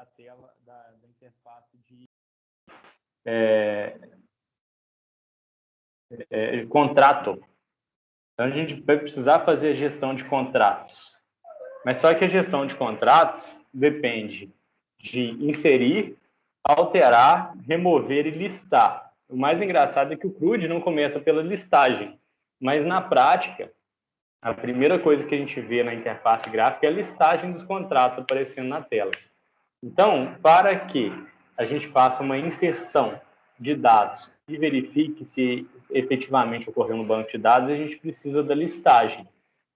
da tela da interface de contrato. Então, a gente vai precisar fazer a gestão de contratos. Mas só que a gestão de contratos depende de inserir, alterar, remover e listar. O mais engraçado é que o CRUD não começa pela listagem, mas na prática, a primeira coisa que a gente vê na interface gráfica é a listagem dos contratos aparecendo na tela. Então, para que a gente faça uma inserção de dados e verifique se efetivamente ocorreu no banco de dados, a gente precisa da listagem.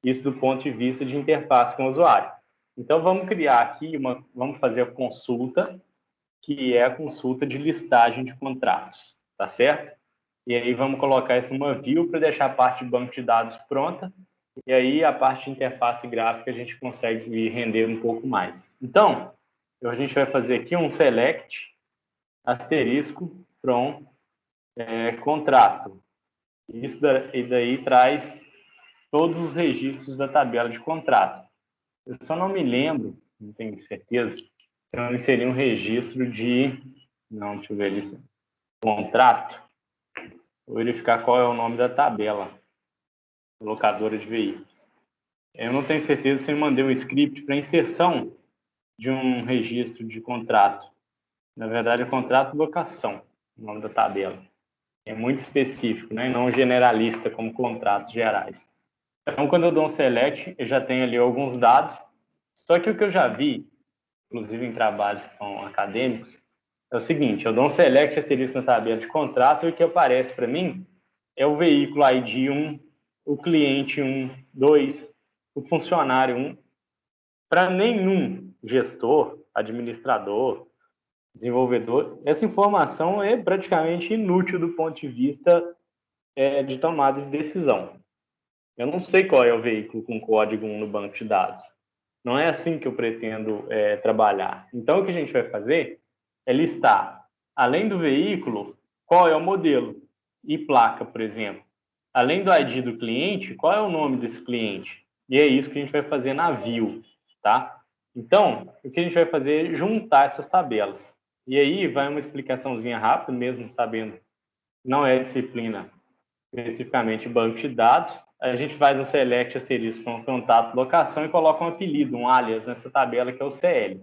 Isso do ponto de vista de interface com o usuário. Então, vamos criar aqui, vamos fazer a consulta, que é a consulta de listagem de contratos, tá certo? E aí vamos colocar isso numa view para deixar a parte de banco de dados pronta, e aí a parte de interface gráfica a gente consegue render um pouco mais. Então, a gente vai fazer aqui um select asterisco from contrato. Isso daí traz todos os registros da tabela de contrato. Eu só não me lembro, não tenho certeza, se eu não inseri um registro de... Não, deixa eu ver isso. Contrato. Vou verificar qual é o nome da tabela. Locadora de veículos. Eu não tenho certeza se eu mandei um script para inserção de um registro de contrato. Na verdade, é contrato de locação, o nome da tabela. É muito específico, né? Não generalista, como contratos gerais. Então, quando eu dou um select, eu já tenho ali alguns dados. Só que o que eu já vi, inclusive em trabalhos que são acadêmicos, é o seguinte: eu dou um select asterisco na tabela de contrato e o que aparece para mim é o veículo ID 1, o cliente 1, 2, o funcionário 1. Para nenhum gestor, administrador, desenvolvedor, essa informação é praticamente inútil do ponto de vista de tomada de decisão. Eu não sei qual é o veículo com código 1 no banco de dados. Não é assim que eu pretendo trabalhar. Então, o que a gente vai fazer é listar, além do veículo, qual é o modelo e placa, por exemplo. Além do ID do cliente, qual é o nome desse cliente? E é isso que a gente vai fazer na view, tá? Então, o que a gente vai fazer é juntar essas tabelas. E aí vai uma explicaçãozinha rápida, mesmo sabendo, não é disciplina especificamente banco de dados. A gente faz um select asterisco com contato locação e coloca um apelido, um alias nessa tabela que é o CL.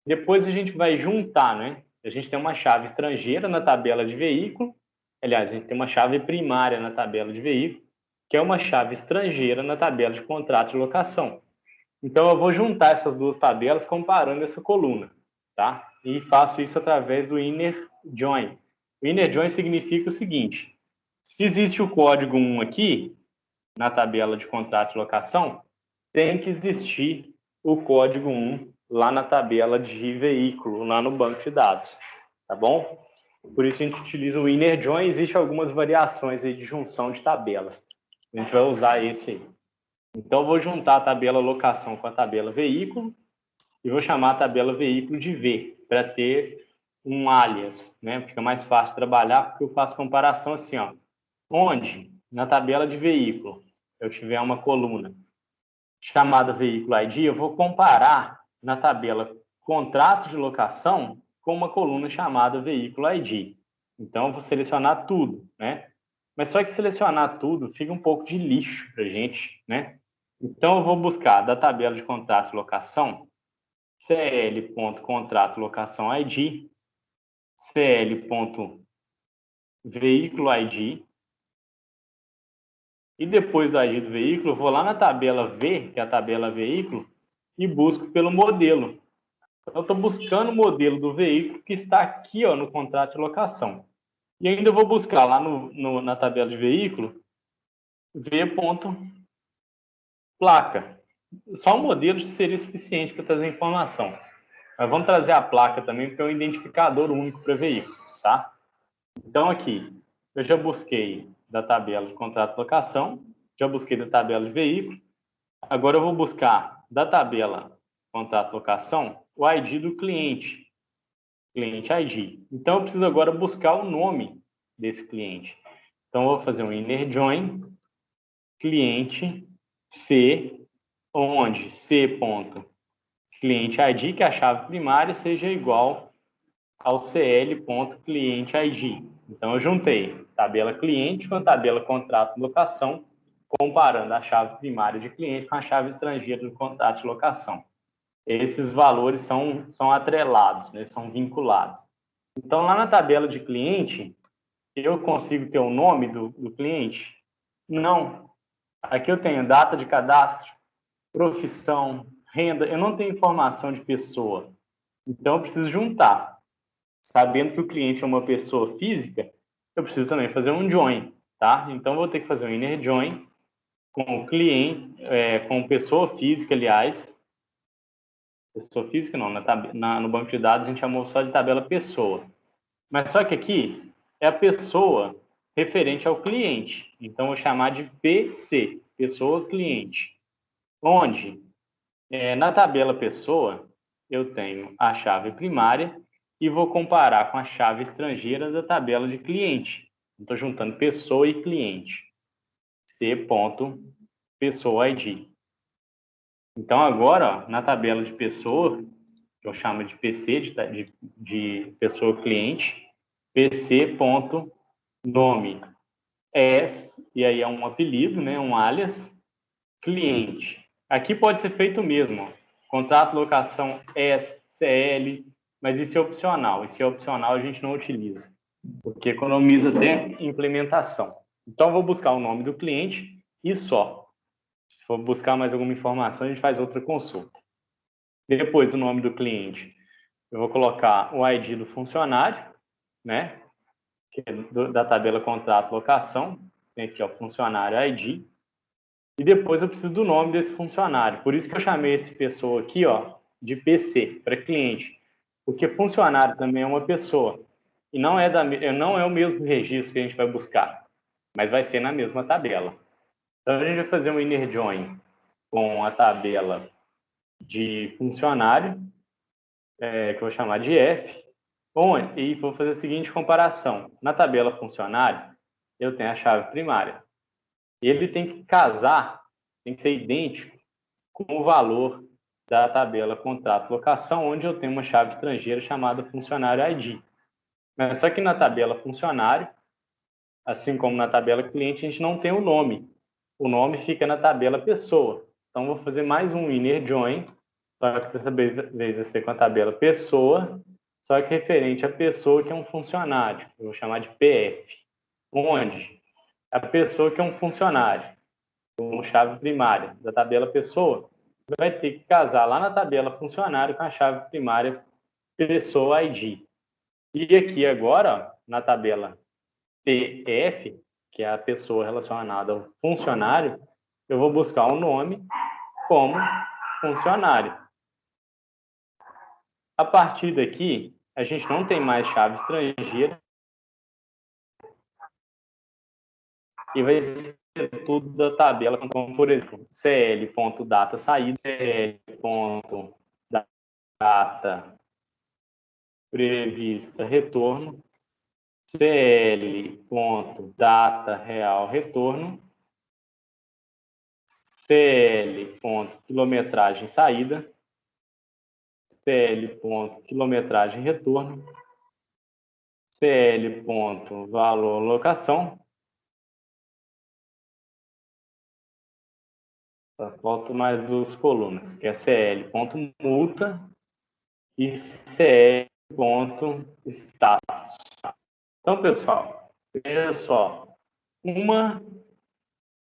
Depois a gente vai juntar, né? A gente tem uma chave estrangeira na tabela de veículo. Aliás, a gente tem uma chave primária na tabela de veículo, que é uma chave estrangeira na tabela de contrato de locação. Então, eu vou juntar essas duas tabelas comparando essa coluna, tá? E faço isso através do inner join. O inner join significa o seguinte: se existe o código 1 aqui, na tabela de contrato de locação, tem que existir o código 1 lá na tabela de veículo, lá no banco de dados, tá bom? Por isso a gente utiliza o inner join. Existem algumas variações aí de junção de tabelas. A gente vai usar esse aí. Então, eu vou juntar a tabela locação com a tabela veículo e vou chamar a tabela veículo de V, para ter um alias, né? Fica mais fácil trabalhar, porque eu faço comparação assim, ó. Onde, na tabela de veículo, eu tiver uma coluna chamada veículo ID, eu vou comparar na tabela contratos de locação com uma coluna chamada veículo ID. Então, eu vou selecionar tudo, né? Mas só que selecionar tudo fica um pouco de lixo para a gente, né? Então, eu vou buscar da tabela de contratos de locação cl.contrato locação ID, cl.veículo ID, e depois do ID do veículo, eu vou lá na tabela V, que é a tabela veículo, e busco pelo modelo. Então, eu estou buscando o modelo do veículo que está aqui, ó, no contrato de locação. E ainda vou buscar lá na tabela de veículo V.placa. Só o modelo seria suficiente para trazer informação. Mas vamos trazer a placa também, porque é um identificador único para veículo, tá? Então, aqui, eu já busquei da tabela de contrato de locação, já busquei da tabela de veículo. Agora eu vou buscar da tabela contrato de locação o ID do cliente, cliente ID. Então, eu preciso agora buscar o nome desse cliente. Então, eu vou fazer um inner join cliente C, onde C. cliente ID, que é a chave primária, seja igual ao cl.cliente_id. Então, eu juntei tabela cliente com a tabela contrato locação, comparando a chave primária de cliente com a chave estrangeira do contrato de locação. Esses valores são atrelados, né? São vinculados. Então, lá na tabela de cliente, eu consigo ter o nome do cliente? Não. Aqui eu tenho data de cadastro, profissão, renda. Eu não tenho informação de pessoa. Então, eu preciso juntar. Sabendo que o cliente é uma pessoa física, eu preciso também fazer um join, tá? Então, eu vou ter que fazer um inner join com o cliente, com pessoa física, aliás. Pessoa física não, no banco de dados a gente chamou só de tabela pessoa. Mas só que aqui é a pessoa referente ao cliente. Então, eu vou chamar de PC, pessoa cliente. Onde, na tabela pessoa, eu tenho a chave primária e vou comparar com a chave estrangeira da tabela de cliente. Estou juntando pessoa e cliente. C.PessoaID. Então, agora, ó, na tabela de pessoa, que eu chamo de PC, de pessoa cliente, PC.nome e aí é um apelido, né, um alias, cliente. Aqui pode ser feito mesmo, ó, contrato, locação, CL, mas isso é opcional. Isso é opcional, a gente não utiliza, porque economiza até implementação. Então, eu vou buscar o nome do cliente e só. Se for buscar mais alguma informação, a gente faz outra consulta. Depois do nome do cliente, eu vou colocar o ID do funcionário, né? Que é da tabela contrato locação. Tem aqui, ó, funcionário ID. E depois eu preciso do nome desse funcionário. Por isso que eu chamei esse pessoa aqui, ó, de PC, para cliente. Porque funcionário também é uma pessoa. E não é o mesmo registro que a gente vai buscar, mas vai ser na mesma tabela. Então, a gente vai fazer um inner join com a tabela de funcionário, que eu vou chamar de F, e vou fazer a seguinte comparação. Na tabela funcionário, eu tenho a chave primária. Ele tem que casar, tem que ser idêntico com o valor da tabela contrato locação, onde eu tenho uma chave estrangeira chamada funcionário ID. Mas só que na tabela funcionário, assim como na tabela cliente, a gente não tem o nome. O nome fica na tabela pessoa. Então, vou fazer mais um inner join, só que dessa vez vai ser com a tabela pessoa, só que referente à pessoa que é um funcionário. Eu vou chamar de PF. Onde a pessoa que é um funcionário, com chave primária da tabela pessoa, vai ter que casar lá na tabela funcionário com a chave primária pessoa ID. E aqui agora, ó, na tabela PF, que é a pessoa relacionada ao funcionário, eu vou buscar o nome como funcionário. A partir daqui, a gente não tem mais chave estrangeira e vai ser tudo da tabela, como por exemplo, cl.data saída, cl.data prevista retorno, cl.data real retorno, cl.quilometragem saída, cl.quilometragem retorno, cl.valor locação. Faltam mais duas colunas, que é cl.multa e cl.status. Então, pessoal, veja só. 1,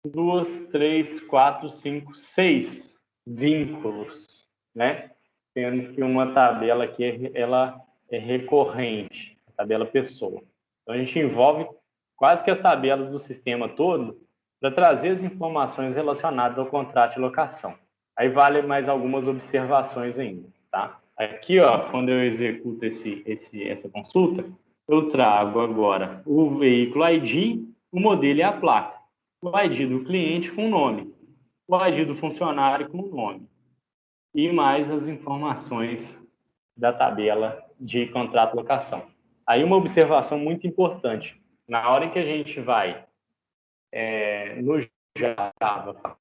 2, 3, 4, 5, 6 vínculos, né? Sendo que uma tabela aqui ela é recorrente, a tabela pessoa. Então, a gente envolve quase que as tabelas do sistema todo para trazer as informações relacionadas ao contrato de locação. Aí vale mais algumas observações ainda, tá? Aqui, ó, quando eu executo essa consulta, eu trago agora o veículo ID, o modelo e a placa. O ID do cliente com o nome, o ID do funcionário com o nome e mais as informações da tabela de contrato de locação. Aí uma observação muito importante, na hora que a gente vai no Java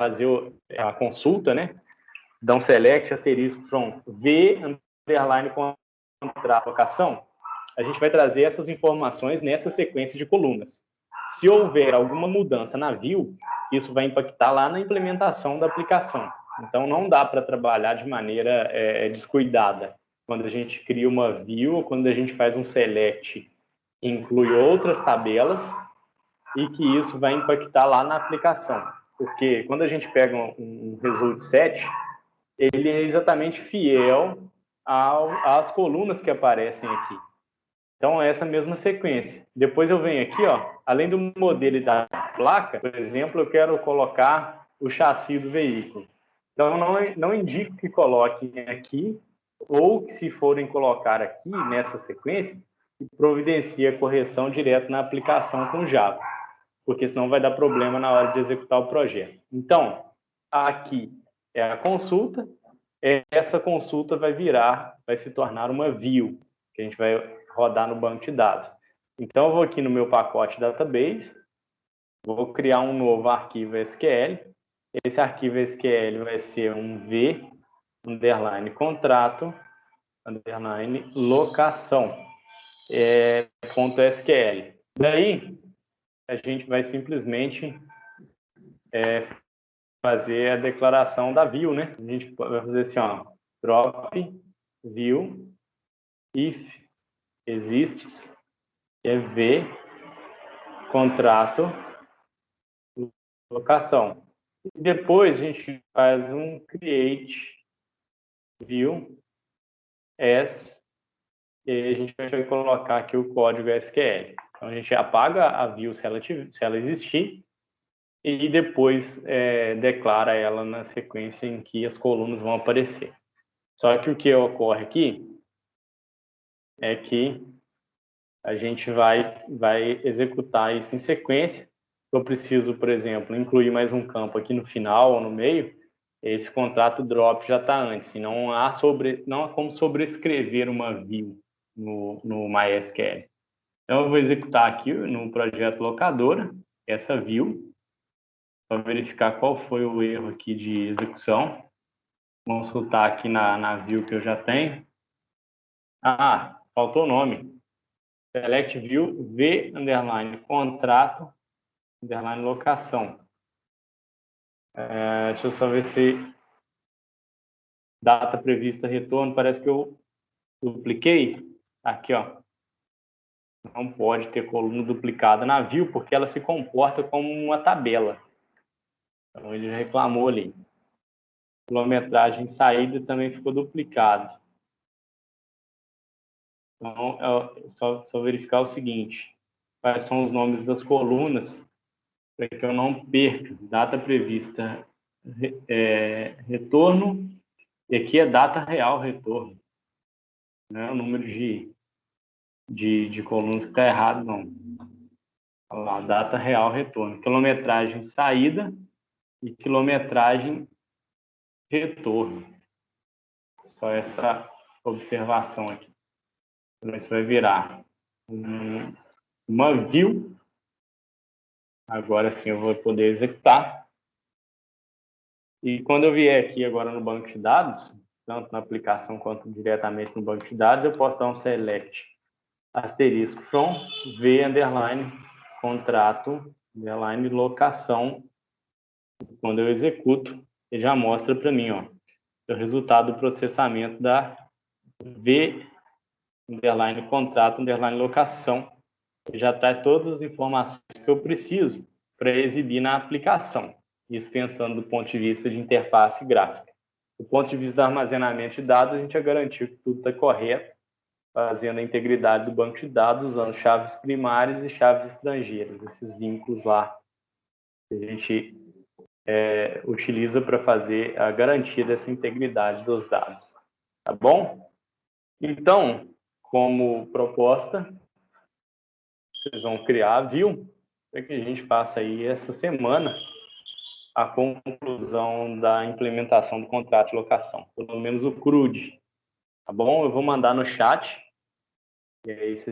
fazer a consulta, né? dão select asterisco from V underline contrato locação, a gente vai trazer essas informações nessa sequência de colunas. Se houver alguma mudança na view, isso vai impactar lá na implementação da aplicação. Então, não dá para trabalhar de maneira descuidada. Quando a gente cria uma view, ou quando a gente faz um select, inclui outras tabelas, e que isso vai impactar lá na aplicação. Porque quando a gente pega um result set, ele é exatamente fiel às colunas que aparecem aqui. Então, é essa mesma sequência. Depois eu venho aqui, ó, além do modelo da placa, por exemplo, eu quero colocar o chassi do veículo. Então, não indico que coloquem aqui, ou que se forem colocar aqui, nessa sequência, providencie a correção direto na aplicação com Java, porque senão vai dar problema na hora de executar o projeto. Então, aqui é a consulta, essa consulta vai se tornar uma view, que a gente vai rodar no banco de dados. Então, eu vou aqui no meu pacote database, vou criar um novo arquivo SQL. Esse arquivo SQL vai ser um v underline contrato underline locação ponto SQL. Daí, a gente vai simplesmente fazer a declaração da view, né? A gente vai fazer assim, ó, drop view if exists v contrato locação. E depois a gente faz um create view as, e a gente vai colocar aqui o código SQL. Então a gente apaga a view se ela existir, e depois declara ela na sequência em que as colunas vão aparecer. Só que o que ocorre aqui é que a gente vai executar isso em sequência. Eu preciso, por exemplo, incluir mais um campo aqui no final ou no meio, esse contrato drop já está antes, e não há como sobrescrever uma view no MySQL. Então, eu vou executar aqui no projeto locadora, essa view, para verificar qual foi o erro aqui de execução. Vamos consultar aqui na view que eu já tenho. Ah, faltou o nome. Select view v underline contrato underline locação. Deixa eu só ver se data prevista retorno, parece que eu dupliquei. Aqui, ó. Não pode ter coluna duplicada na view, porque ela se comporta como uma tabela. Então, ele já reclamou ali. Quilometragem saída também ficou duplicado. Então, só verificar o seguinte. Quais são os nomes das colunas, para que eu não perca. Data prevista, retorno, e aqui é data real retorno. Não é o número de colunas que está errado, não. Olha lá, data real retorno. Quilometragem saída e quilometragem retorno. Só essa observação aqui. Então, isso vai virar uma view. Agora sim eu vou poder executar. E quando eu vier aqui agora no banco de dados, tanto na aplicação quanto diretamente no banco de dados, eu posso dar um select asterisco from v underline contrato underline locação. Quando eu executo, ele já mostra para mim, ó, o resultado do processamento da v underline contrato underline locação. Ele já traz todas as informações que eu preciso para exibir na aplicação. Isso pensando do ponto de vista de interface gráfica. Do ponto de vista do armazenamento de dados, a gente já garantiu que tudo está correto, fazendo a integridade do banco de dados, usando chaves primárias e chaves estrangeiras, esses vínculos lá que a gente utiliza para fazer a garantia dessa integridade dos dados. Tá bom? Então, como proposta, vocês vão criar a view para que a gente faça aí essa semana a conclusão da implementação do contrato de locação, pelo menos o CRUD. Tá bom? Eu vou mandar no chat, e aí vocês